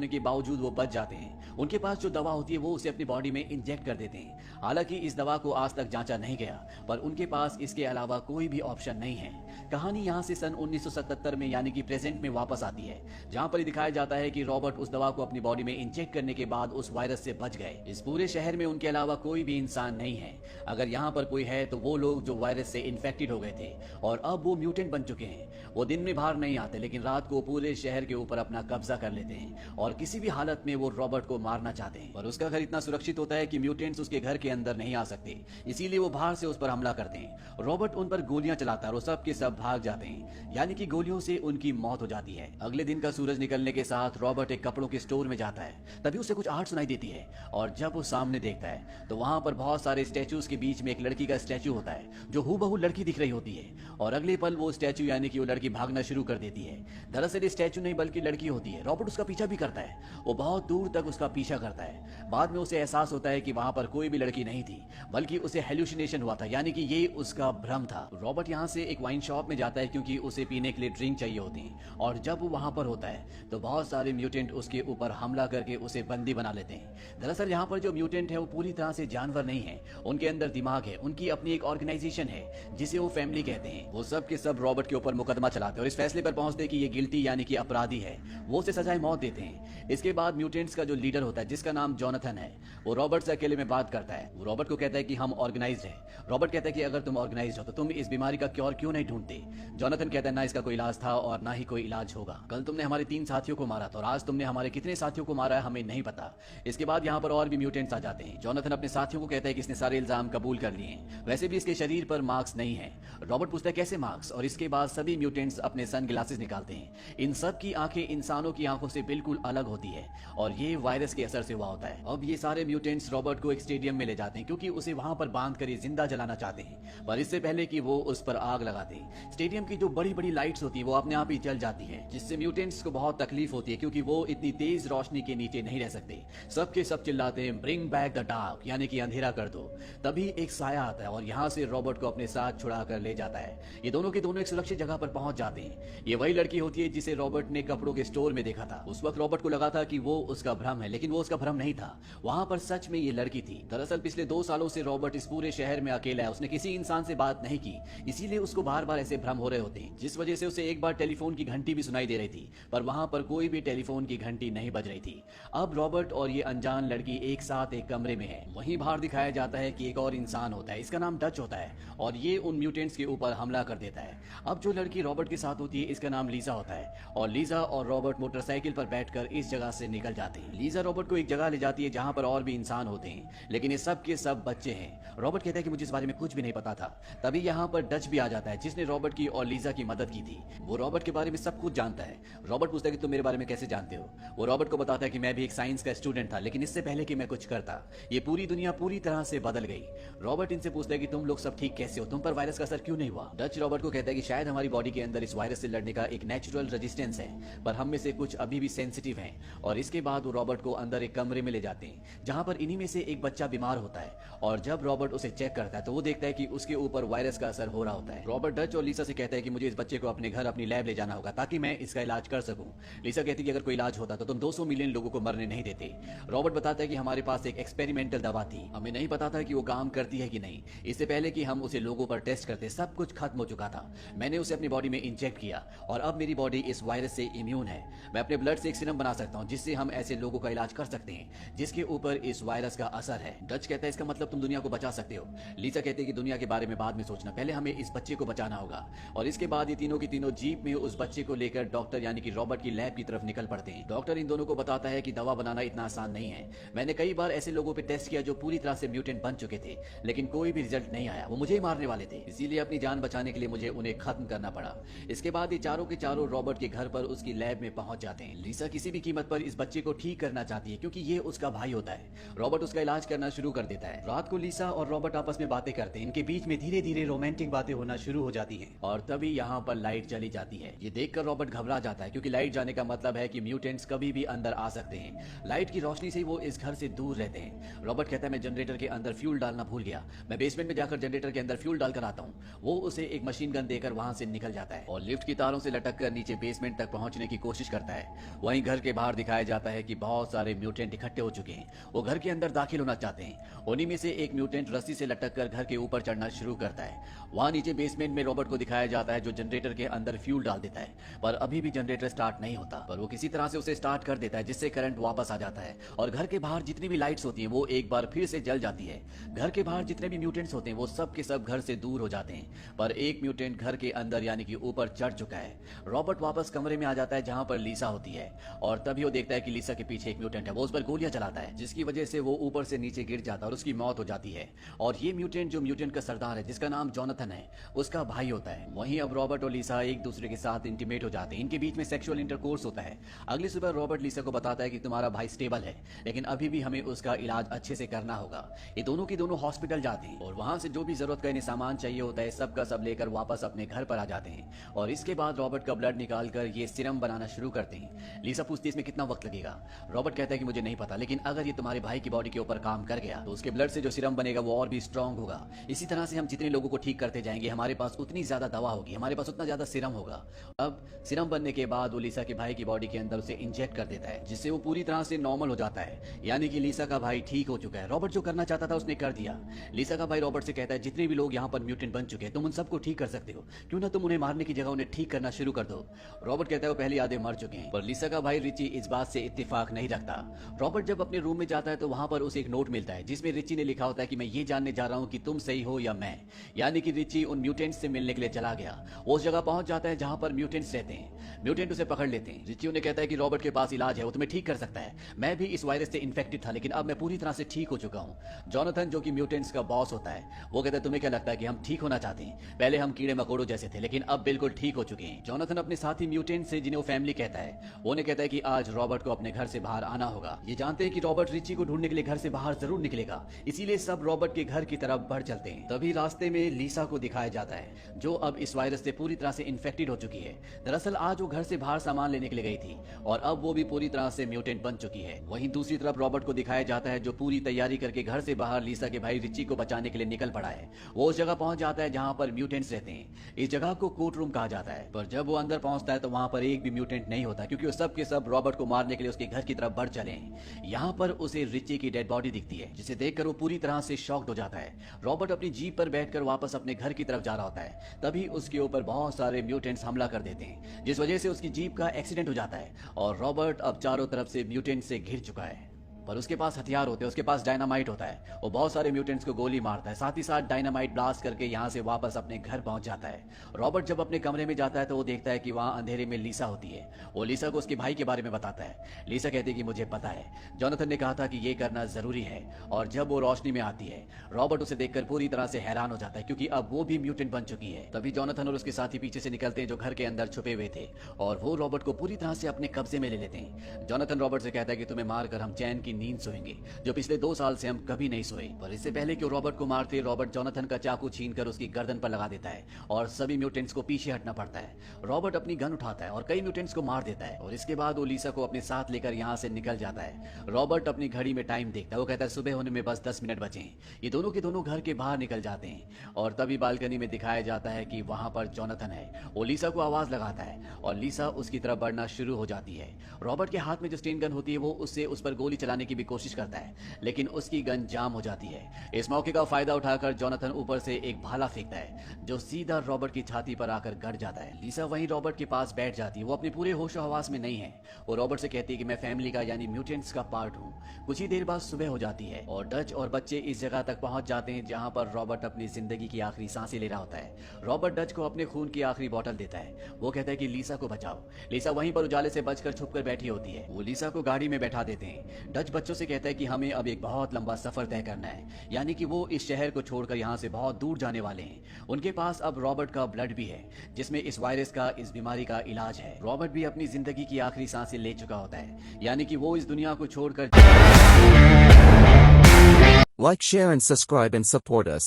होने के बावजूद वो बच जाते हैं। उनके पास जो दवा होती है वो उसे अपनी बॉडी में इंजेक्ट कर देते हैं। हालांकि इस दवा को आज तक जांचा नहीं गया, पर उनके पास इसके अलावा कोई भी ऑप्शन नहीं है। कहानी यहाँ से सन 1977 में यानी कि प्रेजेंट में वापस आती है, जहाँ पर दिखाया जाता है कि रॉबर्ट उस दवा को अपनी बॉडी में इंजेक्ट करने के बाद उस वायरस से बच गए। इस पूरे शहर में उनके अलावा कोई भी इंसान नहीं है। अगर यहाँ पर कोई है तो वो लोग जो वायरस से इन्फेक्टेड हो गए थे और अब वो म्यूटेंट बन चुके हैं। वो दिन में बाहर नहीं आते, लेकिन रात को पूरे शहर के ऊपर अपना कब्जा कर लेते हैं और किसी भी हालत में वो रॉबर्ट को मारना चाहते हैं। और उसका घर इतना सुरक्षित होता है कि म्यूटेंट्स उसके घर के अंदर नहीं आ सकते, इसीलिए वो बाहर से उस पर हमला करते हैं। रॉबर्ट उन पर गोलियां चलाता है और सब के सब भाग जाते हैं, यानी कि गोलियों से उनकी मौत हो जाती है। अगले दिन का सूरज निकलने के साथ रॉबर्ट एक कपड़ों के स्टोर में जाता है। तभी उसे कुछ आवाज सुनाई देती है और जब वो सामने देखता है तो वहां पर बहुत सारे स्टैचूज के बीच में एक लड़की का स्टैचू होता है जो हूबहू लड़की दिख रही होती है। और अगले पल वो स्टैचू यानी कि वो लड़की भागना शुरू कर देती है। दरअसल ये स्टैचू नहीं बल्कि लड़की होती है। रॉबर्ट उसका पीछा भी करता है, वो बहुत दूर तक उसका पीछा करता है। बाद में उसे एहसास होता है कि वहां पर कोई भी लड़की नहीं थी, बल्कि उसे हेलुसिनेशन हुआ था, यानी कि ये उसका भ्रम था। रॉबर्ट यहाँ से एक वाइन शॉप में जाता है क्योंकि उसे पीने के लिए ड्रिंक चाहिए होती है। और जब वो वहां पर होता है तो बहुत सारे म्यूटेंट उसके ऊपर हमला करके उसे बंदी बना लेते हैं। दरअसल यहाँ पर जो म्यूटेंट है वो पूरी तरह से जानवर नहीं है, उनके अंदर दिमाग है, उनकी अपनी एक ऑर्गेनाइजेशन है जिसे वो फैमिली कहते हैं। वो सब के सब रॉबर्ट के ऊपर मुकदमा चलाते हैं और इस फैसले पर पहुंचते हैं कि ये गिल्टी यानी कि अपराधी है। वो उसे सजाए मौत देते हैं। इसके बाद म्यूटेंट्स का जो लीडर होता है जिसका नाम जोनाथन है, वो रॉबर्ट से अकेले में बात करता है। वो रॉबर्ट को कहता है कि हम ऑर्गेनाइज्ड हैं। रॉबर्ट कहता है कि अगर तुम ऑर्गेनाइज्ड हो तो तुम इस बीमारी का क्योर क्यों नहीं ढूंढते। जोनाथन कहता है ना इसका कोई इलाज था और ना ही कोई इलाज होगा। कल तुमने हमारे 3 साथियों को मारा था और आज तुमने हमारे कितने साथियों को मारा है हमें नहीं पता। इसके बाद यहाँ पर और भी म्यूटेंट्स आ जाते हैं। जोनाथन अपने साथियों को कहता है कि इसने सारे इल्जाम कबूल कर लिए हैं, वैसे भी इसके शरीर पर मार्क्स नहीं है। रॉबर्ट पूछता है कैसे मार्क्स, और इसके बाद सभी म्यूटेंट्स अपने सन ग्लासेस निकालते हैं। इन सब की आंखें इंसानों की आंखों से बिल्कुल अलग होती है और ये वायरस के असर से हुआ होता है। अब ये सारे म्यूटेंट्स रॉबर्ट को एक स्टेडियम में ले जाते हैं क्योंकि उसे वहां पर बांध कर जिंदा जलाना चाहते हैं, पर इससे पहले कि वो उस पर आग लगा दें। स्टेडियम की जो बड़ी बड़ी लाइट्स होती है वो अपने आप ही जल जाती है, जिससे म्यूटेंट्स को बहुत तकलीफ होती है क्योंकि वो इतनी तेज रोशनी के नीचे नहीं रह सकते। सबके सब चिल्लाते हैं ब्रिंग बैक द डार्क, यानी कि अंधेरा कर दो। तभी एक साया आता है और यहाँ से रॉबर्ट को अपने साथ छुड़ा कर ले जाता है। ये दोनों के दोनों एक सुरक्षित जगह पर पहुंच जाते हैं। ये वही लड़की होती है जिसे रॉबर्ट ने कपड़ों के स्टोर में देखा था। उस वक्त रॉबर्ट को लगा था कि वो उसका भ्रम है, लेकिन वो उसका भ्रम नहीं था। वहां पर सच में ये लड़की थी। दरअसल पिछले 2 सालों से रॉबर्ट इस पूरे शहर में अकेला है। उसने किसी इंसान से बात नहीं की, इसीलिए उसको बार बार ऐसे भ्रम हो रहे होते हैं, जिस वजह से उसे एक बार टेलीफोन की घंटी भी सुनाई दे रही थी, पर वहां पर कोई भी टेलीफोन की घंटी नहीं बज रही थी। अब रॉबर्ट और ये अनजान लड़की एक साथ एक कमरे में है। वहीं बाहर दिखाया जाता है कि एक और इंसान होता है, इसका नाम डच होता है और ये उन म्यूटेंट्स के ऊपर हमला कर देता है। अब जो लड़की रॉबर्ट के साथ होती है इसका नाम लीजा होता है और लीजा और रॉबर्ट मोटरसाइकिल पर बैठकर इस जगह से निकल जाते हैं। लीजा रॉबर्ट को एक जगह ले जाती है जहां पर और भी इंसान होते हैं, लेकिन ये सब के सब बच्चे हैं। रॉबर्ट कहता है कि मुझे इस बारे में कुछ भी नहीं पता था। तभी यहाँ पर डच भी आ जाता है जिसने रॉबर्ट की और लीजा की मदद की थी। वो रॉबर्ट के बारे में सब कुछ जानता है। रॉबर्ट पूछता है कि तुम मेरे बारे में कैसे जानते हो। वो रॉबर्ट को बताता है कि मैं भी एक साइंस का स्टूडेंट था, लेकिन इससे पहले कि मैं कुछ करता ये पूरी दुनिया पूरी तरह से बदल गई। रॉबर्ट इनसे पूछता है कि तुम लोग सब ठीक कैसे हो, तुम पर वायरस का असर क्यों नहीं हुआ। डच रॉबर्ट को कहता है कि शायद हमारी बॉडी के अंदर इस वायरस से लड़ने का एक नेचुरल रेजिस्टेंस है, पर हम में से कुछ अभी भी सेंसिटिव हैं। और इसके बाद वो रॉबर्ट को अंदर एक कमरे में ले जाते हैं जहां पर इन्हीं में से एक बच्चा बीमार होता है और जब रॉबर्ट उसे चेक करता है तो वो देखता है कि उसके ऊपर वायरस का असर हो रहा होता है। रॉबर्ट डच और लीसा से कहता है कि मुझे इस बच्चे को अपने घर अपनी लैब ले जाना होगा ताकि मैं इसका इलाज कर सकूं। लीसा कहती है कि अगर कोई इलाज होता तो तुम 200 मिलियन लोगों को मरने नहीं देते। रॉबर्ट बताता है कि हमारे पास एक एक्सपेरिमेंटल दवा थी, हमें नहीं पता था कि वो काम करती है कि नहीं। इससे पहले कि हम उसे लोगों पर टेस्ट करते सब कुछ खत्म हो चुका था। मैंने उसे अपनी बॉडी में इंजेक्ट किया और अब मेरी बॉडी इस वायरस से इम्यून है। मैं अपने ब्लड से एक सीरम बना सकता हूं जिससे हम ऐसे लोगों का इलाज कर सकते हैं जिसके ऊपर इस वायरस का असर है। डच कहता है इसका मतलब तुम दुनिया को बचा सकते हो। लीसा कहते हैं कि दुनिया के बारे में बाद में सोचना, पहले हमें इस बच्चे को बचाना होगा। और इसके बाद ये तीनों की तीनों जीप में उस बच्चे को लेकर डॉक्टर यानी कि रॉबर्ट की लैब की तरफ निकल पड़ते हैं। डॉक्टर इन दोनों को बताता है कि दवा बनाना इतना आसान नहीं है। मैंने कई बार ऐसे लोगों पे टेस्ट किया जो पूरी तरह से म्यूटेंट बन चुके थे, लेकिन कोई भी रिजल्ट नहीं आया। वो मुझे ही मारने वाले थे, इसीलिए अपनी जान बचाने के लिए मुझे उन्हें खत्म करना पड़ा। इसके बाद ये चारों के चारों रॉबर्ट के घर पर उसकी लैब में पहुंच जाते हैं। लीसा किसी भी कीमत पर इस बच्चे को ठीक करना चाहती है क्योंकि ये उसका भाई होता है। रॉबर्ट उसका इलाज करना शुरू कर देता है। रात को लीसा और रॉबर्ट आपस में बातें करते हैं। इनके बीच में धीरे धीरे रोमांटिक बातें होना शुरू हो जाती हैं और तभी यहाँ पर लाइट चली जाती है। ये देखकर रॉबर्ट घबरा जाता है क्योंकि लाइट जाने का मतलब है कि म्यूटेंट्स कभी भी अंदर आ सकते हैं। लाइट की रोशनी से वो इस घर से दूर रहते हैं। रॉबर्ट कहता है मैं जनरेटर के अंदर फ्यूल डालना भूल गया, मैं बेसमेंट में जाकर जनरेटर के अंदर फ्यूल डालकर आता हूँ। वो उसे एक मशीन गन देकर वहां से निकल जाता है और लिफ्ट की तारों से लटक कर नीचे बेसमेंट तक पहुंचने की कोशिश करता है। वहीं घर के बाहर दिखाया जाता है कि बहुत सारे म्यूटेंट इकट्ठे हो चुके हैं। वो घर के अंदर दाखिल होना चाहते हैं। उन्हीं में से एक म्यूटेंट रस्सी से लटक कर घर के ऊपर चढ़ना शुरू करता है। वहां नीचे बेसमेंट में रॉबर्ट को दिखाया जाता है जो जनरेटर के अंदर फ्यूल डाल देता है, पर अभी भी जनरेटर स्टार्ट नहीं होता। पर वो किसी तरह से उसे स्टार्ट कर देता है जिससे करंट वापस आ जाता है और घर के बाहर जितनी भी लाइट्स होती हैं वो एक बार फिर से जल जाती है। घर के बाहर जितने भी म्यूटेंट्स होते हैं वो सब के सब घर से दूर हो जाते हैं, पर एक म्यूटेंट घर के अंदर यानी कि ऊपर चढ़ चुका है। रॉबर्ट वापस कमरे में आ जाता है जहां पर लीसा होती है और तभी वो देखता है कि लीसा के पीछे एक म्यूटेंट है। वो उस पर गोलियां चलाता है जिसकी वजह से वो ऊपर से नीचे गिर जाता है और उसकी मौत हो जाती है। और ये म्यूटेंट जो म्यूटेंट का सरदार है जिसका नाम जोनाथन है, उसका भाई होता है। वहीं अब रॉबर्ट और लीसा एक दूसरे के साथ इंटीमेट हो जाते हैं। इनके बीच में सेक्सुअल इंटरकोर्स होता है। अगली सुबह रॉबर्ट लीसा को बताता है कि तुम्हारा भाई स्टेबल है, लेकिन अभी भी हमें उसका इलाज अच्छे से करना होगा। ये दोनों की दोनों हॉस्पिटल जाते हैं और वहां से जो भी जरूरत का इन्हें सामान चाहिए होता है सब का सब लेकर वापस अपने घर पर आ जाते हैं। और इसके बाद रॉबर्ट का ब्लड निकालकर ये सिरम बनाना शुरू करते हैं। लीसा पूछती है इसमें कितना वक्त लगेगा। रॉबर्ट कहता है कि मुझे नहीं पता, लेकिन अगर ये तुम्हारे भाई की बॉडी के ऊपर काम कर गया तो उसके ब्लड से जो सिरम बनेगा वो और भी स्ट्रांग होगा। इसी तरह से हम जितने लोगों को ठीक करते जाएंगे हमारे पास उतनी ज्यादा दवा होगी, हमारे पास उतना ज्यादा सिरम होगा। अब सिरम बनने के बाद वो लीसा के भाई की बॉडी के अंदर उसे इंजेक्ट कर देता है जिससे वो पूरी तरह से नॉर्मल हो जाता है, यानी कि लीसा का भाई ठीक हो चुका है। रॉबर्ट जो करना चाहता था उसने कर दिया। लीसा का भाई रॉबर्ट से कहता है जितने भी लोग यहाँ पर म्यूटेंट बन चुके हैं तुम उन सबको ठीक कर सकते हो, क्यों ना तुम उन्हें मारने की जगह उन्हें ठीक करना शुरू कर दो। रॉबर्ट कहता है वो पहले आधे मर चुके हैं, पर लीसा का भाई रिची इस बात से इत्तेफाक नहीं रखता। रॉबर्ट जब अपने रूम में जाता है तो वहां पर उसे एक नोट मिलता है जिसमें रिची ने लिखा होता है कि मैं ये जानने जा रहा हूँ कि तुम सही हो या मैं, यानी कि रिची उन म्यूटेंट्स से मिलने के लिए चला गया। वो उस जगह पहुंच जाता है जहां पर म्यूटेंट्स रहते हैं। म्यूटेंट उसे पकड़ लेते हैं। रिची उन्हें कहता है कि रॉबर्ट के पास इलाज है, वो तुम्हें ठीक कर सकता है। मैं भी इस वायरस से इन्फेक्टेड था लेकिन अब मैं पूरी तरह से ठीक हो चुका हूँ। जोनाथन जो कि म्यूटेंट्स का बॉस होता है वो कहता है तुम्हें क्या लगता है कि हम ठीक होना चाहते हैं? पहले हम कीड़े मकोड़ों जैसे थे लेकिन अब बिल्कुल ठीक हो चुके हैं। जोनाथन अपने साथी म्यूटेंट से जिन्हें वो फैमिली कहता है उन्हें कहता है कि आज रॉबर्ट को अपने घर से बाहर आना होगा। ये जानते हैं कि रॉबर्ट रिची को ढूंढने के लिए घर से बाहर जरूर निकलेगा, इसीलिए सब रॉबर्ट के घर की तरफ बढ़ चलते हैं। तभी रास्ते में लीसा को दिखाया जाता है जो अब इस वायरस से पूरी तरह से इन्फेक्टेड हो चुकी है। दरअसल आज वो घर से बाहर सामान लेने के लिए गई थी और अब वो भी पूरी तरह से म्यूटेंट बन चुकी है। वहीं दूसरी तरफ रॉबर्ट को दिखाया जाता है जो पूरी तैयारी करके घर से बाहर लीसा के भाई रिची को बचाने के लिए निकल पड़ा है। वो उस जगह पहुंच जाता है जहां पर म्यूटेंट्स रहते हैं। इस जगह को कोर्ट रूम कहा जाता है, पर जब वो अंदर पहुंचता है तो वहां पर एक भी म्यूटेंट नहीं होता क्योंकि वो सब के सब रॉबर्ट को मारने के लिए उसके घर की तरफ बढ़ चले हैं। यहाँ पर उसे रिची की डेड बॉडी दिखती है जिसे देखकर वो पूरी तरह से शॉक्ड हो जाता है। रॉबर्ट अपनी जीप पर बैठकर वापस अपने घर की तरफ जा रहा होता है, तभी उसके ऊपर बहुत सारे म्यूटेंट्स हमला कर देते हैं जिस वजह से उसकी जीप का एक्सीडेंट हो जाता है और रॉबर्ट अब चारों तरफ से म्यूटेंट से घिर चुका है। पर उसके पास हथियार होते हैं, उसके पास डायनामाइट होता है। वो बहुत सारे म्यूटेंट्स को गोली मारता है, साथ ही साथ डायनामाइट ब्लास्ट करके यहाँ से वापस अपने घर पहुंच जाता है। रॉबर्ट जब अपने कमरे में जाता है तो वो देखता है कि वहाँ अंधेरे में लीसा होती है। वो लीसा को उसके भाई के बारे में बताता है। लीसा कहती है कि मुझे पता है, जोनाथन ने कहा था कि ये करना जरूरी है। और जब वो रोशनी में आती है रॉबर्ट उसे देखकर पूरी तरह से हैरान हो जाता है क्योंकि अब वो भी म्यूटेंट बन चुकी है। तभी जोनाथन और उसके साथी पीछे से निकलते हैं जो घर के अंदर छुपे हुए थे और वो रॉबर्ट को पूरी तरह से अपने कब्जे में ले लेते हैं। जोनाथन रॉबर्ट से कहता है कि तुम्हें मारकर हम चैन की नींद सोएंगे जो पिछले 2 साल से हम कभी नहीं सोए। पर इससे पहले कि रॉबर्ट को मारते रॉबर्ट जोनाथन का चाकू छीनकर उसकी गर्दन पर लगा देता है और सभी म्यूटेंट्स को पीछे हटना पड़ता है। रॉबर्ट अपनी गन उठाता है और कई म्यूटेंट्स को मार देता है और इसके बाद वो लीसा को अपने साथ लेकर यहाँ से निकल जाता है। रॉबर्ट अपनी घड़ी में टाइम देखता है, वो कहता है सुबह होने में बस 10 मिनट बचे हैं। ये दोनों के दोनों घर के बाहर निकल जाते हैं और तभी बालकनी में दिखाया जाता है कि वहां पर जोनाथन है। वो लीसा को आवाज लगाता है और लीसा उसकी तरफ बढ़ना शुरू हो जाती है। रॉबर्ट के हाथ में जो स्टेन गन होती है वो उससे उस पर गोली चलाने की भी कोशिश करता है लेकिन उसकी गन जाम हो जाती है। इस मौके का फायदा उठाकर जोनाथन ऊपर से एक भाला फेंकता है जो सीधा रॉबर्ट की छाती पर आकर गड़ जाता है। लीसा वहीं रॉबर्ट के पास बैठ जाती है। वो अपने पूरे होशो हवास में नहीं है। वो रॉबर्ट से कहती है कि मैं फैमिली का यानी म्यूटेंट्स का पार्ट हूँ। कुछ ही देर बाद सुबह हो जाती है और डच और बच्चे इस जगह तक पहुंच जाते हैं जहां पर रॉबर्ट अपनी जिंदगी की आखिरी सांसें ले रहा होता है। रॉबर्ट डच को अपने खून की आखिरी बोतल देता है। वो कहता है कि लीसा को बचाओ। लीसा वहीं पर उजाले से बचकर छुपकर बैठी होती है। वो लीसा को गाड़ी में बैठा देते हैं। डच बच्चों से कहता है कि हमें अब एक बहुत लंबा सफर तय करना है, यानी कि वो इस शहर को छोड़कर यहाँ से बहुत दूर जाने वाले हैं। उनके पास अब रॉबर्ट का ब्लड भी है जिसमें इस वायरस का, इस बीमारी का इलाज है। रॉबर्ट भी अपनी जिंदगी की आखिरी सांसें ले चुका होता है, यानी कि वो इस दुनिया को छोड़कर Like, share and subscribe and support us.